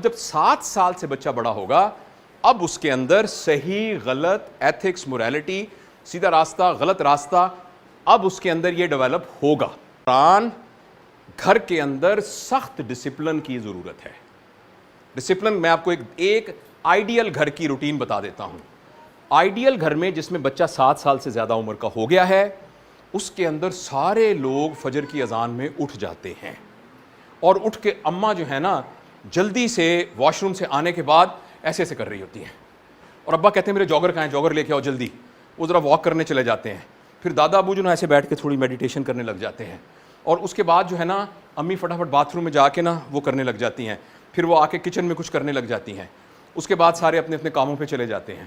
جب 7 سال سے بچہ بڑا ہوگا اب اس کے اندر صحیح غلط ایتھکس موریلٹی سیدھا راستہ غلط راستہ اب اس کے اندر یہ ڈیولپ ہوگا. قرآن گھر کے اندر سخت ڈسپلن کی ضرورت ہے. ڈسپلن میں آپ کو ایک آئیڈیل گھر کی روٹین بتا دیتا ہوں. آئیڈیل گھر میں جس میں بچہ 7 سال سے زیادہ عمر کا ہو گیا ہے اس کے اندر سارے لوگ فجر کی اذان میں اٹھ جاتے ہیں اور اٹھ کے اماں جو ہے نا جلدی سے واش روم سے آنے کے بعد ایسے ایسے کر رہی ہوتی ہیں اور ابا کہتے ہیں میرے جاگر کہاں ہیں, جاگر لے کے آؤ جلدی. وہ ذرا واک کرنے چلے جاتے ہیں. پھر دادا ابو جو نا ایسے بیٹھ کے تھوڑی میڈیٹیشن کرنے لگ جاتے ہیں اور اس کے بعد جو ہے نا امی فٹافٹ باتھ روم میں جا کے نا وہ کرنے لگ جاتی ہیں. پھر وہ آ کے کچن میں کچھ کرنے لگ جاتی ہیں. اس کے بعد سارے اپنے اپنے کاموں پہ چلے جاتے ہیں.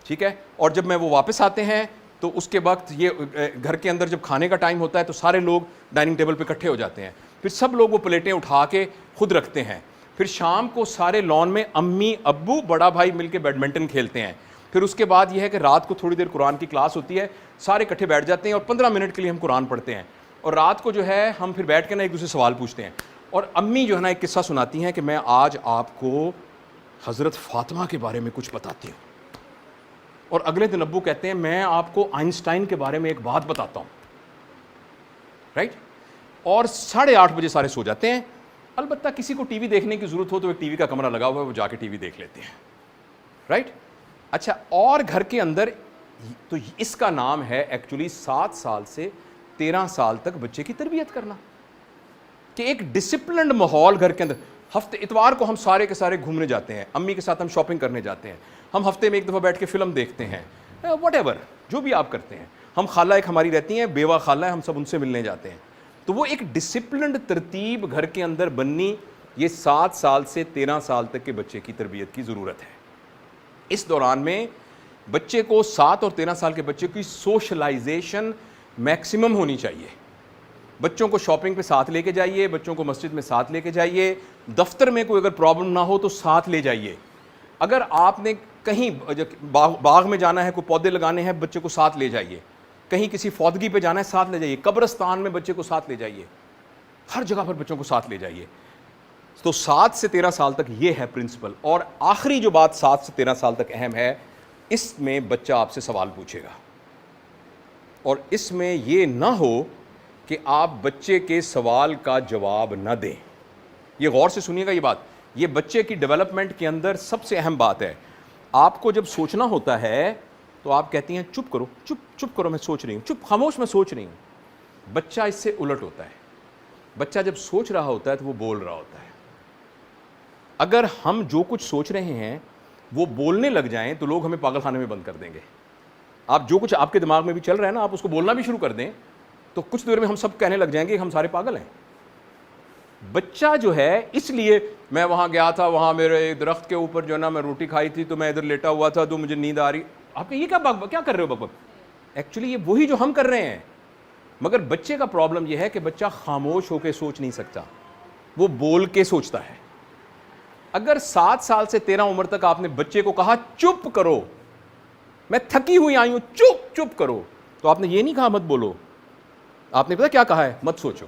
ٹھیک ہے. اور جب میں وہ واپس آتے ہیں تو اس کے وقت یہ گھر کے اندر جب کھانے کا ٹائم ہوتا ہے تو سارے لوگ ڈائننگ ٹیبل پہ اکٹھے ہو جاتے ہیں. پھر سب لوگ وہ پلیٹیں اٹھا کے خود رکھتے ہیں. پھر شام کو سارے لان میں امی ابو بڑا بھائی مل کے بیڈمنٹن کھیلتے ہیں. پھر اس کے بعد یہ ہے کہ رات کو تھوڑی دیر قرآن کی کلاس ہوتی ہے, سارے اکٹھے بیٹھ جاتے ہیں اور 15 منٹ کے لیے ہم قرآن پڑھتے ہیں. اور رات کو جو ہے ہم پھر بیٹھ کے نا ایک دوسرے سوال پوچھتے ہیں. اور امی جو ہے نا ایک قصہ سناتی ہیں کہ میں آج آپ کو حضرت فاطمہ کے بارے میں کچھ بتاتی ہوں. اور اگلے دن ابو کہتے ہیں میں آپ کو آئنسٹائن کے بارے میں ایک بات بتاتا ہوں. رائٹ. اور 8:30 بجے سارے سو جاتے ہیں. البتہ کسی کو ٹی وی دیکھنے کی ضرورت ہو تو ایک ٹی وی کا کمرہ لگا ہوا ہے, وہ جا کے ٹی وی دیکھ لیتے ہیں. رائٹ. اچھا, اور گھر کے اندر تو اس کا نام ہے ایکچولی 7 سال سے 13 سال تک بچے کی تربیت کرنا, کہ ایک ڈسپلنڈ ماحول گھر کے اندر. ہفتے اتوار کو ہم سارے کے سارے گھومنے جاتے ہیں, امی کے ساتھ ہم شاپنگ کرنے جاتے ہیں, ہم ہفتے میں ایک دفعہ بیٹھ کے فلم دیکھتے ہیں, واٹ ایور جو بھی آپ کرتے ہیں. ہم خالہ ایک ہماری رہتی ہیں, بیوہ خالہ ہے, ہم سب ان سے ملنے جاتے ہیں. تو وہ ایک ڈسپلنڈ ترتیب گھر کے اندر بننی یہ 7 سال سے 13 سال تک کے بچے کی تربیت کی ضرورت ہے. اس دوران میں بچے کو 7 اور 13 سال کے بچے کی سوشلائزیشن میکسیمم ہونی چاہیے. بچوں کو شاپنگ پہ ساتھ لے کے جائیے, بچوں کو مسجد میں ساتھ لے کے جائیے, دفتر میں کوئی اگر پرابلم نہ ہو تو ساتھ لے جائیے. اگر آپ نے کہیں باغ میں جانا ہے, کوئی پودے لگانے ہیں, بچے کو ساتھ لے جائیے. کہیں کسی فوتگی پہ جانا ہے ساتھ لے جائیے. قبرستان میں بچے کو ساتھ لے جائیے. ہر جگہ پر بچوں کو ساتھ لے جائیے. تو 7 سے 13 سال تک یہ ہے پرنسپل. اور آخری جو بات 7 سے 13 سال تک اہم ہے, اس میں بچہ آپ سے سوال پوچھے گا اور اس میں یہ نہ ہو کہ آپ بچے کے سوال کا جواب نہ دیں. یہ غور سے سنیے گا یہ بات, یہ بچے کی ڈیولپمنٹ کے اندر سب سے اہم بات ہے. آپ کو جب سوچنا ہوتا ہے تو آپ کہتی ہیں چپ کرو, چپ کرو, میں سوچ رہی ہوں, چپ خاموش, میں سوچ رہی ہوں. بچہ اس سے الٹ ہوتا ہے. بچہ جب سوچ رہا ہوتا ہے تو وہ بول رہا ہوتا ہے. اگر ہم جو کچھ سوچ رہے ہیں وہ بولنے لگ جائیں تو لوگ ہمیں پاگل خانے میں بند کر دیں گے. آپ جو کچھ آپ کے دماغ میں بھی چل رہا ہے نا, آپ اس کو بولنا بھی شروع کر دیں تو کچھ دیر میں ہم سب کہنے لگ جائیں گے کہ ہم سارے پاگل ہیں. بچہ جو ہے, اس لیے میں وہاں گیا تھا, وہاں میرے درخت کے اوپر جو ہے نا میں روٹی کھائی تھی تو میں ادھر لیٹا ہوا تھا تو مجھے نیند آ رہی. آپ یہ کیا کر رہے ہو بک. ایکچولی یہ وہی جو ہم کر رہے ہیں, مگر بچے کا پرابلم یہ ہے کہ بچہ خاموش ہو کے سوچ نہیں سکتا, وہ بول کے سوچتا ہے. اگر 7 سال سے 13 عمر تک آپ نے بچے کو کہا چپ کرو, میں تھکی ہوئی آئی ہوں, چپ کرو, تو آپ نے یہ نہیں کہا مت بولو, آپ نے پتا کیا کہا ہے, مت سوچو.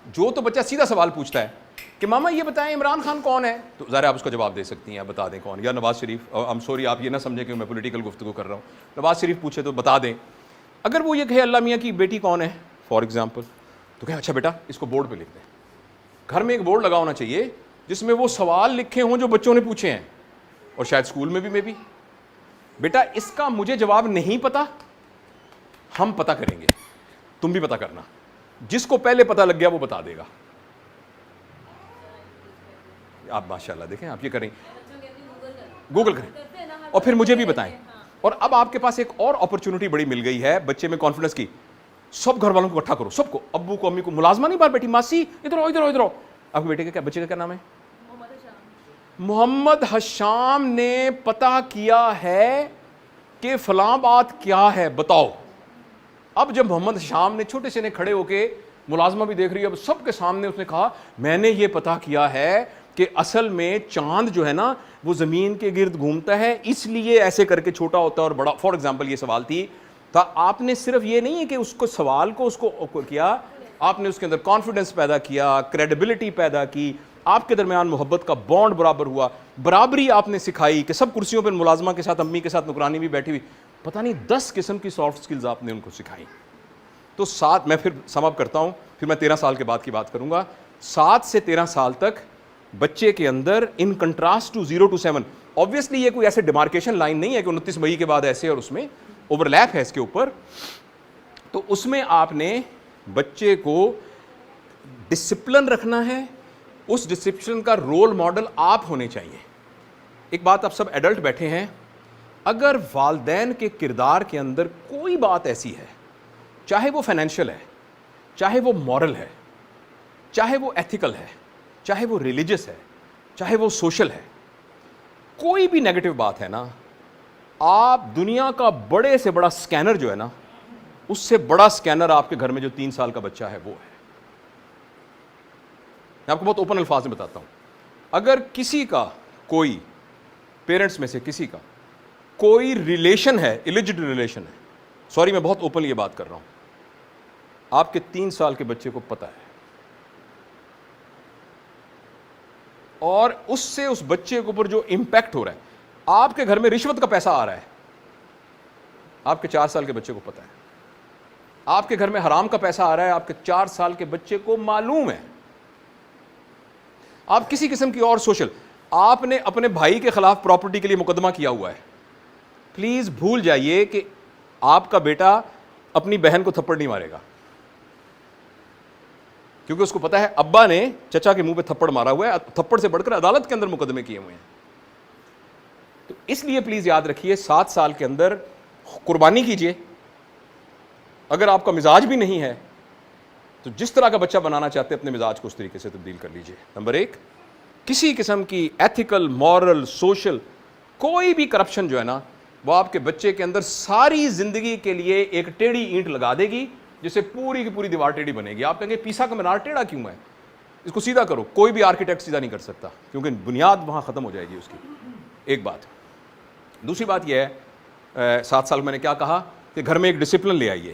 جو تو بچہ سیدھا سوال پوچھتا ہے کہ ماما یہ بتائیں عمران خان کون ہے, تو ظاہر آپ اس کا جواب دے سکتی ہیں, بتا دیں کون, یا نواز شریف. I'm sorry آپ یہ نہ سمجھیں کہ میں پولیٹیکل گفتگو کر رہا ہوں, نواز شریف پوچھے تو بتا دیں. اگر وہ یہ کہے اللہ میاں کی بیٹی کون ہے فار ایگزامپل, تو کہیں اچھا بیٹا اس کو بورڈ پہ لکھ دیں. گھر میں ایک بورڈ لگا ہونا چاہیے جس میں وہ سوال لکھے ہوں جو بچوں نے پوچھے ہیں, اور شاید اسکول میں بھی بیٹا اس کا مجھے جواب نہیں پتا, ہم پتا کریں گے, تم بھی پتا کرنا. جس کو پہلے پتا لگ گیا وہ بتا دے گا. آپ ماشاءاللہ دیکھیں آپ یہ کریں, گوگل کریں اور پھر مجھے بھی بتائیں. اور اب آپ کے پاس ایک اور اپرچونٹی بڑی مل گئی ہے بچے میں کانفیڈنس کی. سب گھر والوں کو اکٹھا کرو, سب کو, ابو کو, امی کو, ملازمہ نہیں بار بیٹی, ماسی ادھر آؤ. آپ کے بیٹے کا بچے کا کیا نام ہے؟ محمد حشام نے پتا کیا ہے کہ فلاں بات کیا ہے, بتاؤ. اب جب محمد حشام نے چھوٹے سے نے کھڑے ہو کے, ملازمہ بھی دیکھ رہی ہے, اب سب کے سامنے اس نے کہا میں نے یہ پتا کیا ہے کہ اصل میں چاند جو ہے نا وہ زمین کے گرد گھومتا ہے, اس لیے ایسے کر کے چھوٹا ہوتا ہے اور بڑا. فار ایگزامپل یہ سوال تھی. آپ نے صرف یہ نہیں ہے کہ اس کو سوال کو اس کو کیا, آپ نے اس کے اندر کانفیڈنس پیدا کیا, کریڈیبلٹی پیدا کی, آپ کے درمیان محبت کا بانڈ برابر ہوا, برابری آپ نے سکھائی کہ سب کرسیوں پر ملازمہ کے ساتھ, امی کے ساتھ نوکرانی بھی بیٹھی ہوئی, پتہ نہیں 10 قسم کی سافٹ سکلز آپ نے ان کو سکھائی. تو 7, میں پھر سم اپ کرتا ہوں, پھر میں 13 سال کے بعد کی بات کروں گا. 7 سے 13 سال تک بچے کے اندر in contrast to 0 to 7, obviously یہ کوئی ایسے ڈیمارکیشن لائن نہیں ہے کہ 29 مئی کے بعد ایسے اور اس میں اوور لیپ ہے اس کے اوپر. تو اس میں آپ نے بچے کو ڈسپلن رکھنا ہے, اس ڈسپلن کا رول ماڈل آپ ہونے چاہیے. ایک بات, آپ سب ایڈلٹ بیٹھے ہیں, اگر والدین کے کردار کے اندر کوئی بات ایسی ہے, چاہے وہ فائنینشیل ہے, چاہے وہ مورل ہے, چاہے وہ ایتھیکل ہے, چاہے وہ ریلیجس ہے, چاہے وہ سوشل ہے, کوئی بھی نیگیٹو بات ہے نا, آپ دنیا کا بڑے سے بڑا سکینر جو ہے نا, اس سے بڑا سکینر آپ کے گھر میں جو 3 سال کا بچہ ہے وہ ہے. میں آپ کو بہت اوپن الفاظ میں بتاتا ہوں, اگر کسی کا کوئی پیرنٹس میں سے کسی کا کوئی ریلیشن ہے, ایلیجڈ ریلیشن ہے, سوری میں بہت اوپن یہ بات کر رہا ہوں, آپ کے 3 سال کے بچے کو پتہ ہے, اور اس سے اس بچے کے اوپر جو امپیکٹ ہو رہا ہے, آپ کے گھر میں رشوت کا پیسہ آ رہا ہے, آپ کے 4 سال کے بچے کو پتہ ہے, آپ کے گھر میں حرام کا پیسہ آ رہا ہے, آپ کے 4 سال کے بچے کو معلوم ہے, آپ کسی قسم کی اور سوشل, آپ نے اپنے بھائی کے خلاف پراپرٹی کے لیے مقدمہ کیا ہوا ہے, پلیز بھول جائیے کہ آپ کا بیٹا اپنی بہن کو تھپڑ نہیں مارے گا, کیونکہ اس کو پتا ہے ابا نے چچا کے منہ پہ تھپڑ مارا ہوا ہے, تھپڑ سے بڑھ کر عدالت کے اندر مقدمے کیے ہوئے ہیں. تو اس لیے پلیز یاد رکھیے 7 سال کے اندر قربانی کیجئے. اگر آپ کا مزاج بھی نہیں ہے تو جس طرح کا بچہ بنانا چاہتے ہیں اپنے مزاج کو اس طریقے سے تبدیل کر لیجئے. نمبر 1, کسی قسم کی ایتھیکل, مورل, سوشل کوئی بھی کرپشن جو ہے نا, وہ آپ کے بچے کے اندر ساری زندگی کے لیے ایک ٹیڑھی اینٹ لگا دے گی, جس سے پوری کی پوری دیوار ٹیڑھی بنے گی. آپ کہیں گے پیسا کا مینار ٹیڑھا کیوں ہے, اس کو سیدھا کرو. کوئی بھی آرکیٹیکٹ سیدھا نہیں کر سکتا, کیونکہ بنیاد وہاں ختم ہو جائے گی اس کی. ایک بات. دوسری بات یہ ہے, 7 سال میں نے کیا کہا کہ گھر میں ایک ڈسپلن لے آئیے.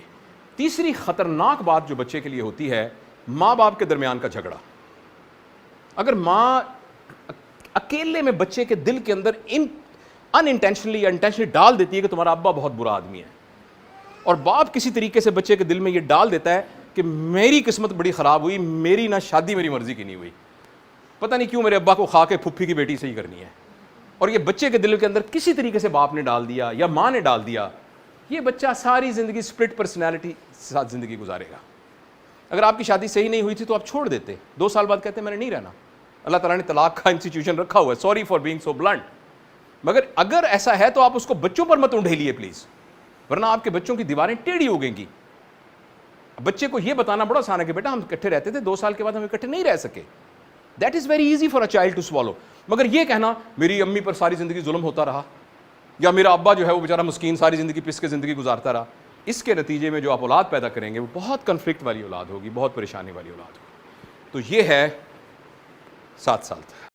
تیسری خطرناک بات جو بچے کے لیے ہوتی ہے, ماں باپ کے درمیان کا جھگڑا. اگر ماں اکیلے میں بچے کے دل کے اندر ان انٹینشنلی یا انٹینشنلی ڈال دیتی ہے کہ تمہارا ابا بہت برا آدمی ہے, اور باپ کسی طریقے سے بچے کے دل میں یہ ڈال دیتا ہے کہ میری قسمت بڑی خراب ہوئی, میری نہ شادی میری مرضی کی نہیں ہوئی, پتہ نہیں کیوں میرے ابا کو کھا کے پھپھی کی بیٹی سے ہی کرنی ہے, اور یہ بچے کے دل کے اندر کسی طریقے سے باپ نے ڈال دیا یا ماں نے ڈال دیا, یہ بچہ ساری زندگی سپلٹ پرسنالٹی ساتھ زندگی گزارے گا. اگر آپ کی شادی صحیح نہیں ہوئی تھی تو آپ چھوڑ دیتے, 2 سال بعد کہتے میں نے نہیں رہنا. اللہ تعالیٰ نے طلاق کا انسٹیٹیوشن رکھا ہوا ہے, sorry for being so blunt, مگر اگر ایسا ہے تو آپ اس کو بچوں پر مت انڈھیلیے پلیز, ورنہ آپ کے بچوں کی دیواریں ٹیڑھی ہو گئیں گی. بچے کو یہ بتانا بڑا آسان ہے کہ بیٹا ہم اکٹھے رہتے تھے, 2 سال کے بعد ہم اکٹھے نہیں رہ سکے. That is very easy for a child to swallow. مگر یہ کہنا میری امی پر ساری زندگی ظلم ہوتا رہا, یا میرا ابا جو ہے وہ بیچارہ مسکین ساری زندگی پس کے زندگی گزارتا رہا, اس کے نتیجے میں جو آپ اولاد پیدا کریں گے وہ بہت کنفلکٹ والی اولاد ہوگی, بہت پریشانی والی اولاد ہوگی. تو یہ ہے 7 سال تک.